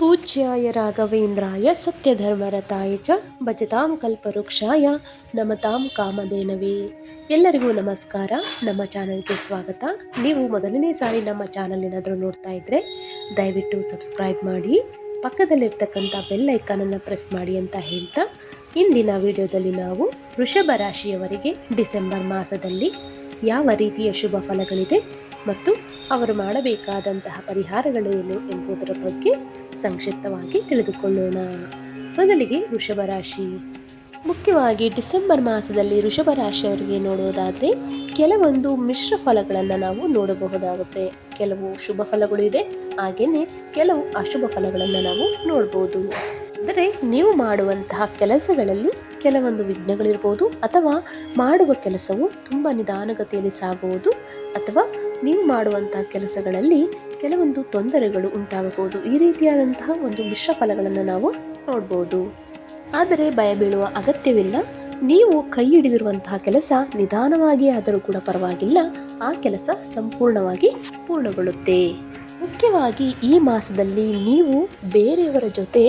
ಪೂಜ್ಯಾಯ ರಾಘವೇಂದ್ರಾಯ ಸತ್ಯಧರ್ಮರತಾಯ ಚ ಭಜತಾಂ ಕಲ್ಪವೃಕ್ಷಾಯ ನಮತಾಂ ಕಾಮಧೇನವೇ. ಎಲ್ಲರಿಗೂ ನಮಸ್ಕಾರ. ನಮ್ಮ ಚಾನಲ್ಗೆ ಸ್ವಾಗತ. ನೀವು ಮೊದಲನೇ ಸಾರಿ ನಮ್ಮ ಚಾನಲ್ ಏನಾದರೂ ನೋಡ್ತಾ ಇದ್ದರೆ ದಯವಿಟ್ಟು ಸಬ್ಸ್ಕ್ರೈಬ್ ಮಾಡಿ, ಪಕ್ಕದಲ್ಲಿರ್ತಕ್ಕಂಥ ಬೆಲ್ ಐಕಾನನ್ನು ಪ್ರೆಸ್ ಮಾಡಿ ಅಂತ ಹೇಳ್ತಾ, ಇಂದಿನ ವಿಡಿಯೋದಲ್ಲಿ ನಾವು ವೃಷಭ ರಾಶಿಯವರಿಗೆ ಡಿಸೆಂಬರ್ ಮಾಸದಲ್ಲಿ ಯಾವ ರೀತಿಯ ಶುಭ ಫಲಗಳಿದೆ ಮತ್ತು ಅವರು ಮಾಡಬೇಕಾದಂತಹ ಪರಿಹಾರಗಳೇನು ಎಂಬುದರ ಬಗ್ಗೆ ಸಂಕ್ಷಿಪ್ತವಾಗಿ ತಿಳಿದುಕೊಳ್ಳೋಣ. ಮೊದಲಿಗೆ ವೃಷಭ ರಾಶಿ. ಮುಖ್ಯವಾಗಿ ಡಿಸೆಂಬರ್ ಮಾಸದಲ್ಲಿ ವೃಷಭ ರಾಶಿಯವರಿಗೆ ನೋಡೋದಾದರೆ ಕೆಲವೊಂದು ಮಿಶ್ರ ಫಲಗಳನ್ನು ನಾವು ನೋಡಬಹುದಾಗುತ್ತೆ. ಕೆಲವು ಶುಭ ಫಲಗಳು ಇದೆ, ಹಾಗೆಯೇ ಕೆಲವು ಅಶುಭ ಫಲಗಳನ್ನು ನಾವು ನೋಡ್ಬೋದು. ಅಂದರೆ ನೀವು ಮಾಡುವಂತಹ ಕೆಲಸಗಳಲ್ಲಿ ಕೆಲವೊಂದು ವಿಘ್ನಗಳಿರ್ಬೋದು, ಅಥವಾ ಮಾಡುವ ಕೆಲಸವು ತುಂಬ ನಿಧಾನಗತಿಯಲ್ಲಿ ಸಾಗುವುದು, ಅಥವಾ ನೀವು ಮಾಡುವಂತಹ ಕೆಲಸಗಳಲ್ಲಿ ಕೆಲವೊಂದು ತೊಂದರೆಗಳು ಉಂಟಾಗಬಹುದು. ಈ ರೀತಿಯಾದಂತಹ ಒಂದು ಮಿಶ್ರ ಫಲಗಳನ್ನು ನಾವು ನೋಡ್ಬೋದು. ಆದರೆ ಭಯ ಬೀಳುವ ಅಗತ್ಯವಿಲ್ಲ. ನೀವು ಕೈ ಹಿಡಿದಿರುವಂತಹ ಕೆಲಸ ನಿಧಾನವಾಗಿ ಆದರೂ ಕೂಡ ಪರವಾಗಿಲ್ಲ, ಆ ಕೆಲಸ ಸಂಪೂರ್ಣವಾಗಿ ಪೂರ್ಣಗೊಳ್ಳುತ್ತೆ. ಮುಖ್ಯವಾಗಿ ಈ ಮಾಸದಲ್ಲಿ ನೀವು ಬೇರೆಯವರ ಜೊತೆ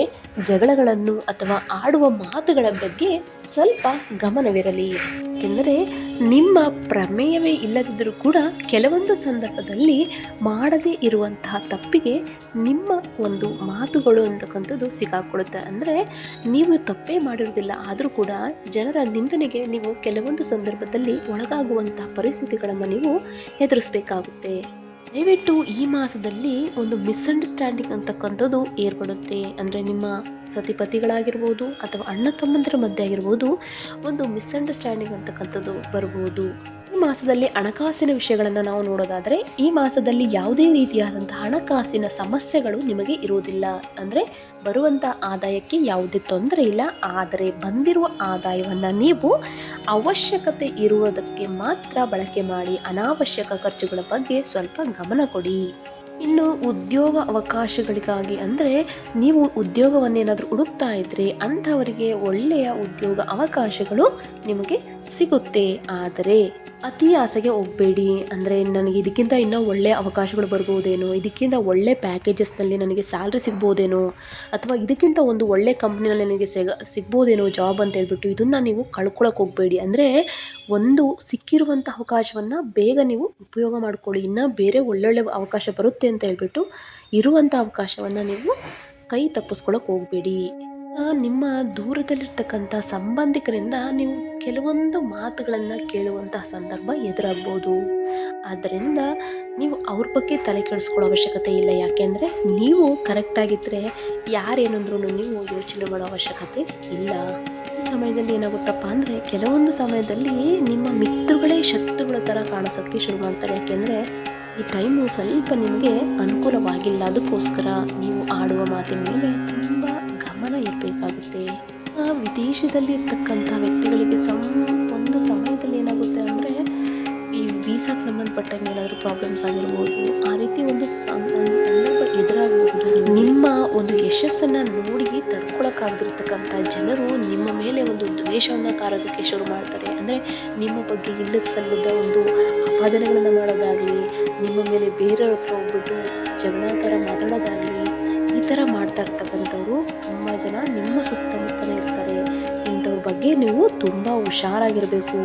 ಜಗಳಗಳನ್ನು ಅಥವಾ ಆಡುವ ಮಾತುಗಳ ಬಗ್ಗೆ ಸ್ವಲ್ಪ ಗಮನವಿರಲಿ. ಏಕೆಂದರೆ ನಿಮ್ಮ ಪ್ರಮೇಯವೇ ಇಲ್ಲದಿದ್ದರೂ ಕೂಡ ಕೆಲವೊಂದು ಸಂದರ್ಭದಲ್ಲಿ ಮಾಡದೇ ಇರುವಂತಹ ತಪ್ಪಿಗೆ ನಿಮ್ಮ ಒಂದು ಮಾತುಗಳು ಅಂತಕ್ಕಂಥದ್ದು ಸಿಕ್ಕಾಕೊಳ್ಳುತ್ತೆ. ಅಂದರೆ ನೀವು ತಪ್ಪೇ ಮಾಡಿರೋದಿಲ್ಲ, ಆದರೂ ಕೂಡ ಜನರ ನಿಂದನೆಗೆ ನೀವು ಕೆಲವೊಂದು ಸಂದರ್ಭದಲ್ಲಿ ಒಳಗಾಗುವಂತಹ ಪರಿಸ್ಥಿತಿಗಳನ್ನು ನೀವು ಎದುರಿಸಬೇಕಾಗುತ್ತೆ. ದಯವಿಟ್ಟು ಈ ಮಾಸದಲ್ಲಿ ಒಂದು ಮಿಸ್ಅಂಡರ್ಸ್ಟ್ಯಾಂಡಿಂಗ್ ಅಂತಕ್ಕಂಥದ್ದು ಏರ್ಪಡುತ್ತೆ. ಅಂದರೆ ನಿಮ್ಮ ಸತಿಪತಿಗಳಾಗಿರ್ಬೋದು ಅಥವಾ ಅಣ್ಣ ತಮ್ಮಂದಿರ ಮಧ್ಯೆ ಆಗಿರ್ಬೋದು, ಒಂದು ಮಿಸ್ಅಂಡರ್ಸ್ಟ್ಯಾಂಡಿಂಗ್ ಅಂತಕ್ಕಂಥದ್ದು ಬರ್ಬೋದು. ಈ ಮಾಸದಲ್ಲಿ ಹಣಕಾಸಿನ ವಿಷಯಗಳನ್ನು ನಾವು ನೋಡೋದಾದರೆ ಈ ಮಾಸದಲ್ಲಿ ಯಾವುದೇ ರೀತಿಯಾದಂಥ ಹಣಕಾಸಿನ ಸಮಸ್ಯೆಗಳು ನಿಮಗೆ ಇರುವುದಿಲ್ಲ. ಅಂದರೆ ಬರುವಂಥ ಆದಾಯಕ್ಕೆ ಯಾವುದೇ ತೊಂದರೆ ಇಲ್ಲ. ಆದರೆ ಬಂದಿರುವ ಆದಾಯವನ್ನು ನೀವು ಅವಶ್ಯಕತೆ ಇರುವುದಕ್ಕೆ ಮಾತ್ರ ಬಳಕೆ ಮಾಡಿ, ಅನಾವಶ್ಯಕ ಖರ್ಚುಗಳ ಬಗ್ಗೆ ಸ್ವಲ್ಪ ಗಮನ ಕೊಡಿ. ಇನ್ನು ಉದ್ಯೋಗ ಅವಕಾಶಗಳಿಗಾಗಿ, ಅಂದರೆ ನೀವು ಉದ್ಯೋಗವನ್ನೇನಾದರೂ ಹುಡುಕ್ತಾ ಇದ್ದರೆ ಅಂಥವರಿಗೆ ಒಳ್ಳೆಯ ಉದ್ಯೋಗ ಅವಕಾಶಗಳು ನಿಮಗೆ ಸಿಗುತ್ತೆ. ಆದರೆ ಅತಿ ಆಸೆಗೆ ಹೋಗಬೇಡಿ. ಅಂದರೆ ನನಗೆ ಇದಕ್ಕಿಂತ ಇನ್ನೂ ಒಳ್ಳೆಯ ಅವಕಾಶಗಳು ಬರ್ಬೋದೇನೋ, ಇದಕ್ಕಿಂತ ಒಳ್ಳೆ ಪ್ಯಾಕೇಜಸ್ನಲ್ಲಿ ನನಗೆ ಸ್ಯಾಲ್ರಿ ಸಿಗ್ಬೋದೇನೋ, ಅಥವಾ ಇದಕ್ಕಿಂತ ಒಂದು ಒಳ್ಳೆ ಕಂಪ್ನಿನಲ್ಲಿ ನನಗೆ ಸಿಗ್ಬೋದೇನೋ ಜಾಬ್ ಅಂತ ಹೇಳ್ಬಿಟ್ಟು ಇದನ್ನು ನೀವು ಕಳ್ಕೊಳಕ್ಕೆ ಹೋಗಬೇಡಿ. ಅಂದರೆ ಒಂದು ಸಿಕ್ಕಿರುವಂಥ ಅವಕಾಶವನ್ನು ಬೇಗ ನೀವು ಉಪಯೋಗ ಮಾಡಿಕೊಳ್ಳಿ. ಇನ್ನು ಬೇರೆ ಒಳ್ಳೊಳ್ಳೆ ಅವಕಾಶ ಬರುತ್ತೆ ಅಂತ ಹೇಳ್ಬಿಟ್ಟು ಇರುವಂಥ ಅವಕಾಶವನ್ನು ನೀವು ಕೈ ತಪ್ಪಿಸ್ಕೊಳ್ಳೋಕೆ ಹೋಗಬೇಡಿ. ನಿಮ್ಮ ದೂರದಲ್ಲಿರ್ತಕ್ಕಂಥ ಸಂಬಂಧಿಕರಿಂದ ನೀವು ಕೆಲವೊಂದು ಮಾತುಗಳನ್ನು ಕೇಳುವಂತಹ ಸಂದರ್ಭ ಎದುರಾಗ್ಬೋದು. ಆದ್ದರಿಂದ ನೀವು ಅವ್ರ ಬಗ್ಗೆ ತಲೆ ಕೆಡಿಸ್ಕೊಳ್ಳೋ ಅವಶ್ಯಕತೆ ಇಲ್ಲ. ಯಾಕೆಂದರೆ ನೀವು ಕರೆಕ್ಟಾಗಿದ್ದರೆ ಯಾರೇನಂದ್ರೂ ನೀವು ಯೋಚನೆ ಮಾಡೋ ಅವಶ್ಯಕತೆ ಇಲ್ಲ. ಈ ಸಮಯದಲ್ಲಿ ಏನಾಗುತ್ತಪ್ಪ ಅಂದರೆ ಕೆಲವೊಂದು ಸಮಯದಲ್ಲಿ ನಿಮ್ಮ ಮಿತ್ರಗಳೇ ಶತ್ರುಗಳ ಥರ ಕಾಣಿಸೋಕ್ಕೆ ಶುರು ಮಾಡ್ತಾರೆ. ಯಾಕೆಂದರೆ ಈ ಟೈಮು ಸ್ವಲ್ಪ ನಿಮಗೆ ಅನುಕೂಲವಾಗಿಲ್ಲ. ಅದಕ್ಕೋಸ್ಕರ ನೀವು ಆಡುವ ಮಾತಿನ ಮೇಲೆ ತುಂಬ ಗಮನ ಇರಬೇಕಾಗುತ್ತೆ. ವಿದೇಶದಲ್ಲಿರ್ತಕ್ಕಂಥ ವ್ಯಕ್ತಿಗಳಿಗೆ ಒಂದು ಸಮಯದಲ್ಲಿ ಏನಾಗುತ್ತೆ ಅಂದರೆ ಈ ವೀಸಾಕ್ಕೆ ಸಂಬಂಧಪಟ್ಟಂಗೆ ಏನಾದರೂ ಪ್ರಾಬ್ಲಮ್ಸ್ ಆಗಿರ್ಬೋದು, ಆ ರೀತಿ ಒಂದು ಸಂದರ್ಭ ಎದುರಾಗಬಹುದು. ನಿಮ್ಮ ಒಂದು ಯಶಸ್ಸನ್ನು ನೋಡಿ ತಡ್ಕೊಳಕ್ಕಾಗದಿರ್ತಕ್ಕಂಥ ಜನರು ನಿಮ್ಮ ಮೇಲೆ ಒಂದು ದ್ವೇಷವನ್ನು ಕಾರೋದಕ್ಕೆ ಶುರು ಮಾಡ್ತಾರೆ. ಅಂದರೆ ನಿಮ್ಮ ಬಗ್ಗೆ ಇಲ್ಲದ ಸಲ್ಲದ ಒಂದು ಅಪಾದನೆಗಳನ್ನು ಮಾಡೋದಾಗಲಿ, ನಿಮ್ಮ ಮೇಲೆ ಬೇರೆಯವ್ರ ಹತ್ರ ಹೋಗ್ಬಿಟ್ಟು ಜಗಳ ಥರ ಮಾತಾಡೋದಾಗಲಿ, ಈ ಥರ ಮಾಡ್ತಾ ಇರ್ತಕ್ಕಂಥವ್ರು ತುಂಬ ಜನ ನಿಮ್ಮ ಸುತ್ತಮುತ್ತಲೇ ಇರ್ತಾರೆ. ಇಂಥವ್ರ ಬಗ್ಗೆ ನೀವು ತುಂಬ ಹುಷಾರಾಗಿರಬೇಕು.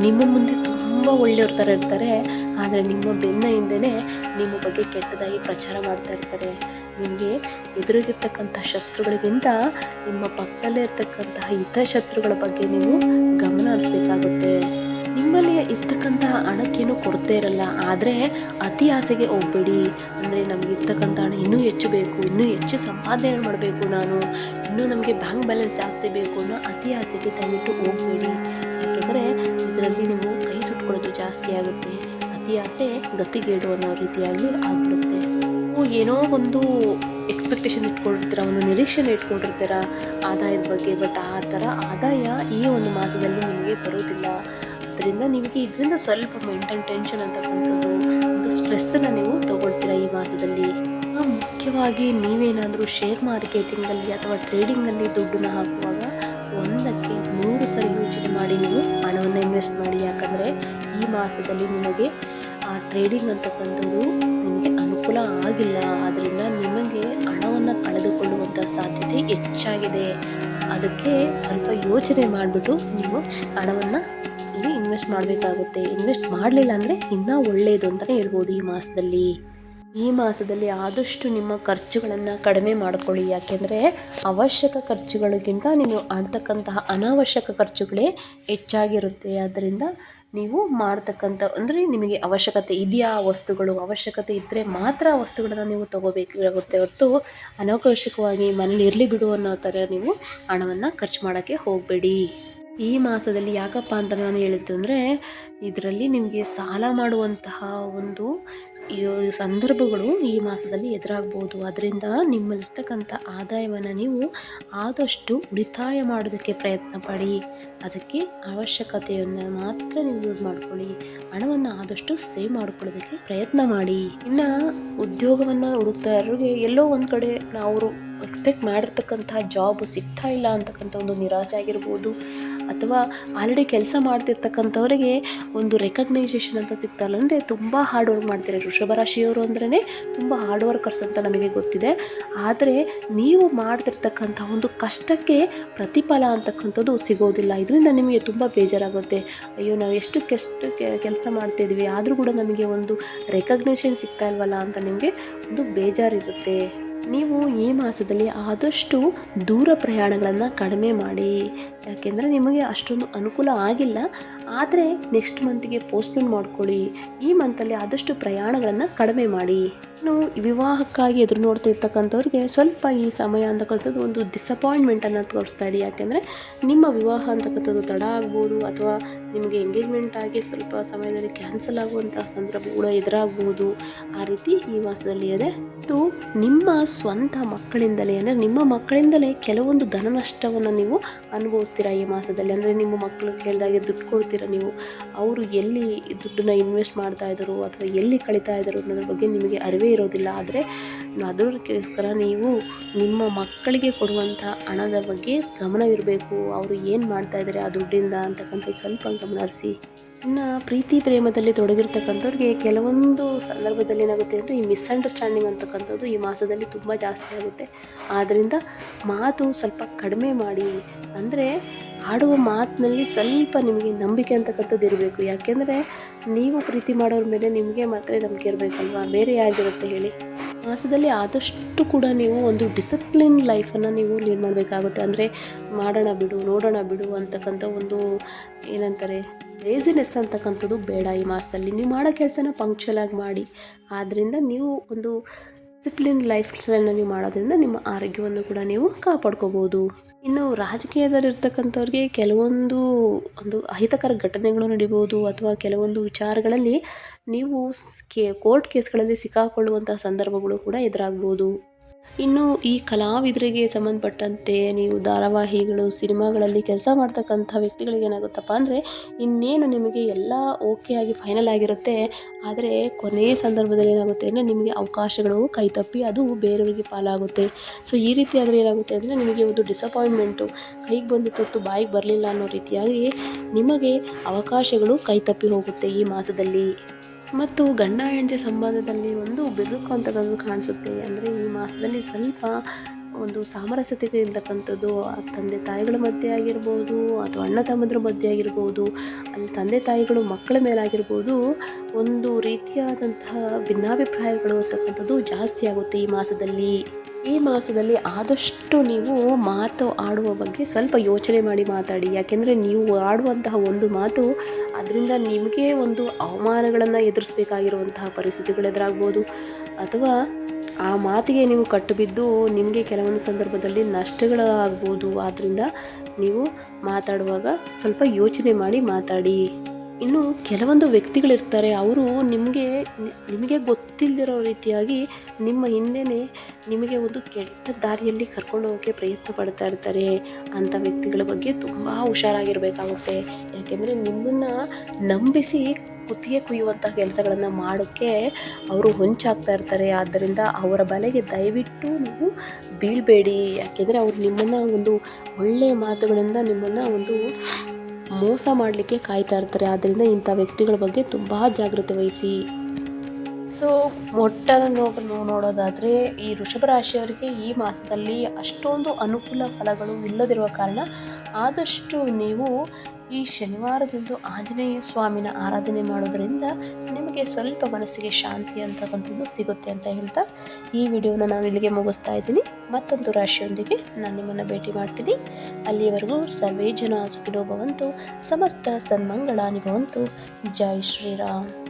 ನಿಮ್ಮ ಮುಂದೆ ತುಂಬ ಒಳ್ಳೆಯವ್ರ ಥರ ಇರ್ತಾರೆ, ಆದರೆ ನಿಮ್ಮ ಬೆನ್ನ ಹಿಂದೆಯೇ ನಿಮ್ಮ ಬಗ್ಗೆ ಕೆಟ್ಟದಾಗಿ ಪ್ರಚಾರ ಮಾಡ್ತಾ ಇರ್ತಾರೆ. ನಿಮಗೆ ಎದುರಿಗಿರ್ತಕ್ಕಂಥ ಶತ್ರುಗಳಿಗಿಂತ ನಿಮ್ಮ ಪಕ್ಕದಲ್ಲೇ ಇರ್ತಕ್ಕಂತಹ ಹಿತಶತ್ರುಗಳ ಬಗ್ಗೆ ನೀವು ಗಮನ ಹರಿಸ್ಬೇಕಾಗುತ್ತೆ. ನಿಮ್ಮಲ್ಲಿ ಇರ್ತಕ್ಕಂಥ ಹಣಕ್ಕೇನು ಕೊರತೆ ಇರಲ್ಲ, ಆದರೆ ಅತಿ ಆಸೆಗೆ ಹೋಗಬೇಡಿ. ಅಂದರೆ ನಮಗೆ ಇರ್ತಕ್ಕಂಥ ಹಣ ಇನ್ನೂ ಹೆಚ್ಚು ಬೇಕು, ಇನ್ನೂ ಹೆಚ್ಚು ಸಂಪಾದನೆ ಮಾಡಬೇಕು, ಇನ್ನೂ ನಮಗೆ ಬ್ಯಾಂಕ್ ಬ್ಯಾಲೆನ್ಸ್ ಜಾಸ್ತಿ ಬೇಕು ಅನ್ನೋ ಅತಿ ಆಸೆಗೆ ದಯವಿಟ್ಟು ಹೋಗಬೇಡಿ. ಯಾಕೆಂದರೆ ಇದರಲ್ಲಿ ನೀವು ಕೈ ಸುಟ್ಕೊಳ್ಳೋದು ಜಾಸ್ತಿ ಆಗುತ್ತೆ. ಅತಿ ಆಸೆ ಗತಿಗೇಡು ಅನ್ನೋ ರೀತಿಯಾಗಲಿ ಆಗ್ಬಿಡುತ್ತೆ. ನೀವು ಏನೋ ಒಂದು ಎಕ್ಸ್ಪೆಕ್ಟೇಷನ್ ಇಟ್ಕೊಂಡಿರ್ತೀರ, ಒಂದು ನಿರೀಕ್ಷೆನ ಇಟ್ಕೊಂಡಿರ್ತೀರ ಆದಾಯದ ಬಗ್ಗೆ, ಬಟ್ ಆ ಥರ ಆದಾಯ ಈ ಒಂದು ಮಾಸದಲ್ಲಿ ನಿಮಗೆ ಬರೋದಿಲ್ಲ. ಅದರಿಂದ ನಿಮಗೆ ಇದರಿಂದ ಸ್ವಲ್ಪ ಮೆಂಟಲ್ ಟೆನ್ಷನ್ ಅಂತಕ್ಕಂಥದ್ದು, ಒಂದು ಸ್ಟ್ರೆಸ್ಸನ್ನು ನೀವು ತೊಗೊಳ್ತೀರ ಈ ಮಾಸದಲ್ಲಿ. ಮುಖ್ಯವಾಗಿ ನೀವೇನಾದರೂ ಶೇರ್ ಮಾರ್ಕೆಟಿಂಗಲ್ಲಿ ಅಥವಾ ಟ್ರೇಡಿಂಗಲ್ಲಿ ದುಡ್ಡನ್ನು ಹಾಕುವಾಗ 1ಕ್ಕೆ 100 ಸರಿ ಯೋಚನೆ ಮಾಡಿ ನೀವು ಹಣವನ್ನು ಇನ್ವೆಸ್ಟ್ ಮಾಡಿ. ಯಾಕಂದರೆ ಈ ಮಾಸದಲ್ಲಿ ನಿಮಗೆ ಆ ಟ್ರೇಡಿಂಗ್ ಅಂತಕ್ಕಂಥದ್ದು ನಿಮಗೆ ಅನುಕೂಲ ಆಗಿಲ್ಲ. ಆದ್ದರಿಂದ ನಿಮಗೆ ಹಣವನ್ನು ಕಳೆದುಕೊಳ್ಳುವ ಹೆಚ್ಚಾಗಿದೆ. ಅದಕ್ಕೆ ಸ್ವಲ್ಪ ಯೋಚನೆ ಮಾಡಿಬಿಟ್ಟು ನೀವು ಹಣವನ್ನು ಇಲ್ಲಿ ಇನ್ವೆಸ್ಟ್ ಮಾಡಬೇಕಾಗುತ್ತೆ. ಇನ್ವೆಸ್ಟ್ ಮಾಡಲಿಲ್ಲ ಅಂದರೆ ಇನ್ನೂ ಒಳ್ಳೆಯದು ಅಂತಲೇ ಹೇಳ್ಬೋದು. ಈ ಮಾಸದಲ್ಲಿ ಆದಷ್ಟು ನಿಮ್ಮ ಖರ್ಚುಗಳನ್ನು ಕಡಿಮೆ ಮಾಡಿಕೊಳ್ಳಿ. ಯಾಕೆಂದರೆ ಅವಶ್ಯಕ ಖರ್ಚುಗಳಿಗಿಂತ ನೀವು ಆಡ್ತಕ್ಕಂತಹ ಅನಾವಶ್ಯಕ ಖರ್ಚುಗಳೇ ಹೆಚ್ಚಾಗಿರುತ್ತೆ. ಆದ್ದರಿಂದ ನೀವು ಮಾಡ್ತಕ್ಕಂಥ ಅಂದರೆ ನಿಮಗೆ ಅವಶ್ಯಕತೆ ಇದೆಯಾ ವಸ್ತುಗಳು, ಅವಶ್ಯಕತೆ ಇದ್ದರೆ ಮಾತ್ರ ಆ ವಸ್ತುಗಳನ್ನು ನೀವು ತೊಗೋಬೇಕಾಗುತ್ತೆ ಹೊರತು ಅನಾವಶ್ಯಕವಾಗಿ ಮನೇಲಿ ಇರಲಿ ಬಿಡು ಅನ್ನೋ ಥರ ನೀವು ಹಣವನ್ನು ಖರ್ಚು ಮಾಡೋಕ್ಕೆ ಹೋಗಬೇಡಿ. ಈ ಮಾಸದಲ್ಲಿ ಯಾಕಪ್ಪ ಅಂತ ನಾನು ಹೇಳಿದ್ದಂದರೆ, ಇದರಲ್ಲಿ ನಿಮಗೆ ಸಾಲ ಮಾಡುವಂತಹ ಒಂದು ಸಂದರ್ಭಗಳು ಈ ಮಾಸದಲ್ಲಿ ಎದುರಾಗ್ಬೋದು. ಅದರಿಂದ ನಿಮ್ಮಲ್ಲಿರ್ತಕ್ಕಂಥ ಆದಾಯವನ್ನು ನೀವು ಆದಷ್ಟು ಉಳಿತಾಯ ಮಾಡೋದಕ್ಕೆ ಪ್ರಯತ್ನ ಪಡಿ. ಅದಕ್ಕೆ ಅವಶ್ಯಕತೆಯನ್ನು ಮಾತ್ರ ನೀವು ಯೂಸ್ ಮಾಡ್ಕೊಳ್ಳಿ. ಹಣವನ್ನು ಆದಷ್ಟು ಸೇವ್ ಮಾಡ್ಕೊಳ್ಳೋದಕ್ಕೆ ಪ್ರಯತ್ನ ಮಾಡಿ. ಇನ್ನು ಉದ್ಯೋಗವನ್ನು ಹುಡುಕ್ತಾ ಇರೋರಿಗೆ ಎಲ್ಲೋ ಒಂದು ಕಡೆ ಅವರು ಎಕ್ಸ್ಪೆಕ್ಟ್ ಮಾಡಿರ್ತಕ್ಕಂಥ ಜಾಬ್ ಸಿಗ್ತಾ ಇಲ್ಲ ಅಂತಕ್ಕಂಥ ಒಂದು ನಿರಾಸೆ ಆಗಿರ್ಬೋದು, ಅಥವಾ ಆಲ್ರೆಡಿ ಕೆಲಸ ಮಾಡ್ತಿರ್ತಕ್ಕಂಥವರಿಗೆ ಒಂದು ರೆಕಗ್ನೈಸೇಷನ್ ಅಂತ ಸಿಗ್ತಾಯಿಲ್ಲ. ಅಂದರೆ ತುಂಬ ಹಾರ್ಡ್ ವರ್ಕ್ ಮಾಡ್ತಾರೆ. ವೃಷಭ ರಾಶಿಯವರು ಅಂದ್ರೇ ತುಂಬ ಹಾರ್ಡ್ ವರ್ಕರ್ಸ್ ಅಂತ ನಮಗೆ ಗೊತ್ತಿದೆ. ಆದರೆ ನೀವು ಮಾಡ್ತಿರ್ತಕ್ಕಂಥ ಒಂದು ಕಷ್ಟಕ್ಕೆ ಪ್ರತಿಫಲ ಅಂತಕ್ಕಂಥದ್ದು ಸಿಗೋದಿಲ್ಲ. ಇದರಿಂದ ನಿಮಗೆ ತುಂಬ ಬೇಜಾರಾಗುತ್ತೆ. ಅಯ್ಯೋ, ನಾವು ಎಷ್ಟು ಕೆಲಸ ಮಾಡ್ತಿದ್ವಿ ಆದರೂ ಕೂಡ ನಮಗೆ ಒಂದು ರೆಕಗ್ನೇಷನ್ ಸಿಗ್ತಾ ಇಲ್ವಲ್ಲ ಅಂತ ನಿಮಗೆ ಒಂದು ಬೇಜಾರಿರುತ್ತೆ. ನೀವು ಈ ಮಾಸದಲ್ಲಿ ಆದಷ್ಟು ದೂರ ಪ್ರಯಾಣಗಳನ್ನು ಕಡಿಮೆ ಮಾಡಿ. ಯಾಕೆಂದರೆ ನಿಮಗೆ ಅಷ್ಟೊಂದು ಅನುಕೂಲ ಆಗಿಲ್ಲ. ಆದರೆ ನೆಕ್ಸ್ಟ್ ಮಂತಿಗೆ ಪೋಸ್ಟ್ಪೋನ್ ಮಾಡ್ಕೊಳ್ಳಿ. ಈ ಮಂತಲ್ಲಿ ಆದಷ್ಟು ಪ್ರಯಾಣಗಳನ್ನು ಕಡಿಮೆ ಮಾಡಿ. ಇನ್ನು ವಿವಾಹಕ್ಕಾಗಿ ಎದುರು ನೋಡ್ತಾ ಇರ್ತಕ್ಕಂಥವ್ರಿಗೆ ಸ್ವಲ್ಪ ಈ ಸಮಯ ಅಂತಕ್ಕಂಥದ್ದು ಒಂದು ಡಿಸಪಾಯಿಂಟ್ಮೆಂಟನ್ನು ತೋರಿಸ್ತಾ ಇದೆ. ಯಾಕೆಂದರೆ ನಿಮ್ಮ ವಿವಾಹ ಅಂತಕ್ಕಂಥದ್ದು ತಡ ಆಗ್ಬೋದು, ಅಥವಾ ನಿಮಗೆ ಎಂಗೇಜ್ಮೆಂಟ್ ಆಗಿ ಸ್ವಲ್ಪ ಸಮಯದಲ್ಲಿ ಕ್ಯಾನ್ಸಲ್ ಆಗುವಂತಹ ಸಂದರ್ಭ ಕೂಡ ಎದುರಾಗ್ಬೋದು. ಆ ರೀತಿ ಈ ಮಾಸದಲ್ಲಿ ಇದೆ. ಮತ್ತು ನಿಮ್ಮ ಸ್ವಂತ ಮಕ್ಕಳಿಂದಲೇ ಅಂದರೆ ನಿಮ್ಮ ಮಕ್ಕಳಿಂದಲೇ ಕೆಲವೊಂದು ಧನ ನಷ್ಟವನ್ನು ನೀವು ಅನುಭವಿಸ್ತೀರಾ ಈ ಮಾಸದಲ್ಲಿ. ಅಂದರೆ ನಿಮ್ಮ ಮಕ್ಕಳು ಕೇಳಿದಾಗೆ ದುಡ್ಡು ಕೊಡ್ತೀರಾ ನೀವು, ಅವರು ಎಲ್ಲಿ ದುಡ್ಡನ್ನ ಇನ್ವೆಸ್ಟ್ ಮಾಡ್ತಾ ಇದ್ದರು ಅಥವಾ ಎಲ್ಲಿ ಕಳೀತಾ ಇದ್ದರು ಅನ್ನೋದ್ರ ಬಗ್ಗೆ ನಿಮಗೆ ಅರಿವೇ ಇರೋದಿಲ್ಲ. ಆದರೆ ಅದಕ್ಕೋಸ್ಕರ ನೀವು ನಿಮ್ಮ ಮಕ್ಕಳಿಗೆ ಕೊಡುವಂಥ ಹಣದ ಬಗ್ಗೆ ಗಮನವಿರಬೇಕು. ಅವರು ಏನು ಮಾಡ್ತಾ ಇದ್ದಾರೆ ಆ ದುಡ್ಡಿಂದ ಅಂತಕ್ಕಂಥದ್ದು ಸ್ವಲ್ಪ ಗಮನಿಸಿ. ಇನ್ನು ಪ್ರೀತಿ ಪ್ರೇಮದಲ್ಲಿ ತೊಡಗಿರ್ತಕ್ಕಂಥವ್ರಿಗೆ ಕೆಲವೊಂದು ಸಂದರ್ಭದಲ್ಲಿ ಏನಾಗುತ್ತೆ ಅಂದರೆ ಈ ಮಿಸ್ಅಂಡರ್ಸ್ಟ್ಯಾಂಡಿಂಗ್ ಅಂತಕ್ಕಂಥದ್ದು ಈ ಮಾಸದಲ್ಲಿ ತುಂಬ ಜಾಸ್ತಿ ಆಗುತ್ತೆ. ಆದ್ದರಿಂದ ಮಾತು ಸ್ವಲ್ಪ ಕಡಿಮೆ ಮಾಡಿ. ಅಂದರೆ ಆಡುವ ಮಾತಿನಲ್ಲಿ ಸ್ವಲ್ಪ ನಿಮಗೆ ನಂಬಿಕೆ ಅಂತಕ್ಕಂಥದ್ದು ಇರಬೇಕು. ಯಾಕೆಂದರೆ ನೀವು ಪ್ರೀತಿ ಮಾಡೋರ ಮೇಲೆ ನಿಮಗೆ ಮಾತ್ರ ನಂಬಿಕೆ ಇರಬೇಕಲ್ವಾ, ಬೇರೆ ಯಾರಿಗಿರುತ್ತೆ ಹೇಳಿ. ಮಾಸದಲ್ಲಿ ಆದಷ್ಟು ಕೂಡ ನೀವು ಒಂದು ಡಿಸಿಪ್ಲಿನ್ ಲೈಫನ್ನು ನೀವು ಲೀಡ್ ಮಾಡಬೇಕಾಗುತ್ತೆ. ಅಂದರೆ ಮಾಡೋಣ ಬಿಡು, ನೋಡೋಣ ಬಿಡು ಅಂತಕ್ಕಂಥ ಒಂದು ಏನಂತಾರೆ ಲೇಸಿನೆಸ್ ಅಂತಕ್ಕಂಥದ್ದು ಬೇಡ. ಈ ಮಾಸದಲ್ಲಿ ನೀವು ಮಾಡೋ ಕೆಲಸನ ಪಂಕ್ಚುಯಲ್ ಆಗಿ ಮಾಡಿ. ಆದ್ದರಿಂದ ನೀವು ಒಂದು ಡಿಸಿಪ್ಲಿನ್ ಲೈಫ್ ಸ್ಟೈಲನ್ನು ನೀವು ಮಾಡೋದ್ರಿಂದ ನಿಮ್ಮ ಆರೋಗ್ಯವನ್ನು ಕೂಡ ನೀವು ಕಾಪಾಡ್ಕೋಬೋದು. ಇನ್ನು ರಾಜಕೀಯದಲ್ಲಿರ್ತಕ್ಕಂಥವ್ರಿಗೆ ಕೆಲವೊಂದು ಒಂದು ಅಹಿತಕರ ಘಟನೆಗಳು ನಡೀಬೋದು, ಅಥವಾ ಕೆಲವೊಂದು ವಿಚಾರಗಳಲ್ಲಿ ನೀವು ಕೋರ್ಟ್ ಕೇಸ್ಗಳಲ್ಲಿ ಸಿಕ್ಕಾಕೊಳ್ಳುವಂಥ ಸಂದರ್ಭಗಳು ಕೂಡ ಎದುರಾಗ್ಬೋದು. ಇನ್ನು ಈ ಕಲಾವಿದರಿಗೆ ಸಂಬಂಧಪಟ್ಟಂತೆ ನೀವು ಧಾರಾವಾಹಿಗಳು, ಸಿನಿಮಾಗಳಲ್ಲಿ ಕೆಲಸ ಮಾಡ್ತಕ್ಕಂಥ ವ್ಯಕ್ತಿಗಳಿಗೆ ಏನಾಗುತ್ತಪ್ಪ ಅಂದರೆ, ಇನ್ನೇನು ನಿಮಗೆ ಎಲ್ಲ ಓಕೆ ಆಗಿ ಫೈನಲ್ ಆಗಿರುತ್ತೆ. ಆದರೆ ಕೊನೆಯ ಸಂದರ್ಭದಲ್ಲಿ ಏನಾಗುತ್ತೆ ಅಂದರೆ ನಿಮಗೆ ಅವಕಾಶಗಳು ಕೈತಪ್ಪಿ ಅದು ಬೇರೆಯವರಿಗೆ ಪಾಲಾಗುತ್ತೆ. ಸೊ ಈ ರೀತಿ ಆದರೆ ಏನಾಗುತ್ತೆ ಅಂದರೆ ನಿಮಗೆ ಒಂದು ಡಿಸಪಾಯಿಂಟ್ಮೆಂಟು, ಕೈಗೆ ಬಂದಿತ್ತು ಬಾಯಿಗೆ ಬರಲಿಲ್ಲ ಅನ್ನೋ ರೀತಿಯಾಗಿ ನಿಮಗೆ ಅವಕಾಶಗಳು ಕೈತಪ್ಪಿ ಹೋಗುತ್ತೆ ಈ ಮಾಸದಲ್ಲಿ. ಮತ್ತು ಗಂಡ ಹೆಂಡತಿ ಸಂಬಂಧದಲ್ಲಿ ಒಂದು ಬಿರುಕು ಅಂತಕ್ಕಂಥದ್ದು ಕಾಣಿಸುತ್ತೆ. ಅಂದರೆ ಈ ಮಾಸದಲ್ಲಿ ಸ್ವಲ್ಪ ಒಂದು ಸಾಮರಸ್ಯತೆ ಇರ್ತಕ್ಕಂಥದ್ದು ತಂದೆ ತಾಯಿಗಳ ಮಧ್ಯೆ ಆಗಿರ್ಬೋದು, ಅಥವಾ ಅಣ್ಣ ತಮ್ಮಂದ್ರ ಮಧ್ಯೆ ಆಗಿರ್ಬೋದು, ಅಲ್ಲಿ ತಂದೆ ತಾಯಿಗಳು ಮಕ್ಕಳ ಮೇಲಾಗಿರ್ಬೋದು, ಒಂದು ರೀತಿಯಾದಂತಹ ಭಿನ್ನಾಭಿಪ್ರಾಯಗಳು ಅಂತಕ್ಕಂಥದ್ದು ಜಾಸ್ತಿ ಆಗುತ್ತೆ ಈ ಮಾಸದಲ್ಲಿ ಆದಷ್ಟು ನೀವು ಮಾತು ಆಡುವ ಬಗ್ಗೆ ಸ್ವಲ್ಪ ಯೋಚನೆ ಮಾಡಿ ಮಾತಾಡಿ. ಯಾಕೆಂದರೆ ನೀವು ಆಡುವಂತಹ ಒಂದು ಮಾತು ಅದರಿಂದ ನಿಮಗೆ ಒಂದು ಅವಮಾನಗಳನ್ನು ಎದುರಿಸಬೇಕಾಗಿರುವಂತಹ ಪರಿಸ್ಥಿತಿಗಳು ಎದುರಾಗ್ಬೋದು, ಅಥವಾ ಆ ಮಾತಿಗೆ ನೀವು ಕಟ್ಟುಬಿದ್ದು ನಿಮಗೆ ಕೆಲವೊಂದು ಸಂದರ್ಭದಲ್ಲಿ ನಷ್ಟಗಳಾಗ್ಬೋದು. ಆದ್ದರಿಂದ ನೀವು ಮಾತಾಡುವಾಗ ಸ್ವಲ್ಪ ಯೋಚನೆ ಮಾಡಿ ಮಾತಾಡಿ. ಇನ್ನು ಕೆಲವೊಂದು ವ್ಯಕ್ತಿಗಳಿರ್ತಾರೆ, ಅವರು ನಿಮಗೆ ಗೊತ್ತಿಲ್ಲದಿರೋ ರೀತಿಯಾಗಿ ನಿಮ್ಮ ಹಿಂದೆಯೇ ನಿಮಗೆ ಒಂದು ಕೆಟ್ಟ ದಾರಿಯಲ್ಲಿ ಕರ್ಕೊಂಡು ಹೋಗೋಕ್ಕೆ ಪ್ರಯತ್ನ ಪಡ್ತಾ ಇರ್ತಾರೆ. ಅಂಥ ವ್ಯಕ್ತಿಗಳ ಬಗ್ಗೆ ತುಂಬ ಹುಷಾರಾಗಿರಬೇಕಾಗುತ್ತೆ. ಯಾಕೆಂದರೆ ನಿಮ್ಮನ್ನು ನಂಬಿಸಿ ಕುತ್ತಿಗೆ ಕುಯ್ಯುವಂಥ ಕೆಲಸಗಳನ್ನು ಮಾಡೋಕ್ಕೆ ಅವರು ಹೊಂಚಾಗ್ತಾ ಇರ್ತಾರೆ. ಆದ್ದರಿಂದ ಅವರ ಬಲೆಗೆ ದಯವಿಟ್ಟು ನೀವು ಬೀಳಬೇಡಿ. ಯಾಕೆಂದರೆ ಅವರು ನಿಮ್ಮನ್ನು ಒಂದು ಒಳ್ಳೆಯ ಮಾತುಗಳಿಂದ ನಿಮ್ಮನ್ನು ಒಂದು ಮೋಸ ಮಾಡಲಿಕ್ಕೆ ಕಾಯ್ತಾ ಇರ್ತಾರೆ. ಆದ್ದರಿಂದ ಇಂಥ ವ್ಯಕ್ತಿಗಳ ಬಗ್ಗೆ ತುಂಬ ಜಾಗ್ರತೆ ವಹಿಸಿ. ಸೊ ನೋಡೋದಾದರೆ ಈ ವೃಷಭ ರಾಶಿಯವರಿಗೆ ಈ ಮಾಸದಲ್ಲಿ ಅಷ್ಟೊಂದು ಅನುಕೂಲ ಫಲಗಳು ಇಲ್ಲದಿರುವ ಕಾರಣ ಆದಷ್ಟು ನೀವು ಈ ಶನಿವಾರದಂದು ಆಂಜನೇಯ ಸ್ವಾಮಿನ ಆರಾಧನೆ ಮಾಡೋದರಿಂದ ನಿಮಗೆ ಸ್ವಲ್ಪ ಮನಸ್ಸಿಗೆ ಶಾಂತಿ ಅಂತಕ್ಕಂಥದ್ದು ಸಿಗುತ್ತೆ ಅಂತ ಹೇಳ್ತಾ ಈ ವಿಡಿಯೋನ ನಾನು ಇಲ್ಲಿಗೆ ಮುಗಿಸ್ತಾ ಇದ್ದೀನಿ. ಮತ್ತೊಂದು ರಾಶಿಯೊಂದಿಗೆ ನಾನು ನಿಮ್ಮನ್ನು ಭೇಟಿ ಮಾಡ್ತೀನಿ. ಅಲ್ಲಿಯವರೆಗೂ ಸರ್ವೇ ಜನ ಸುಖಿನೋ ಭವಂತು, ಸಮಸ್ತ ಸನ್ಮಂಗಳಾನಿ ಭವಂತು. ಜೈ ಶ್ರೀರಾಮ್.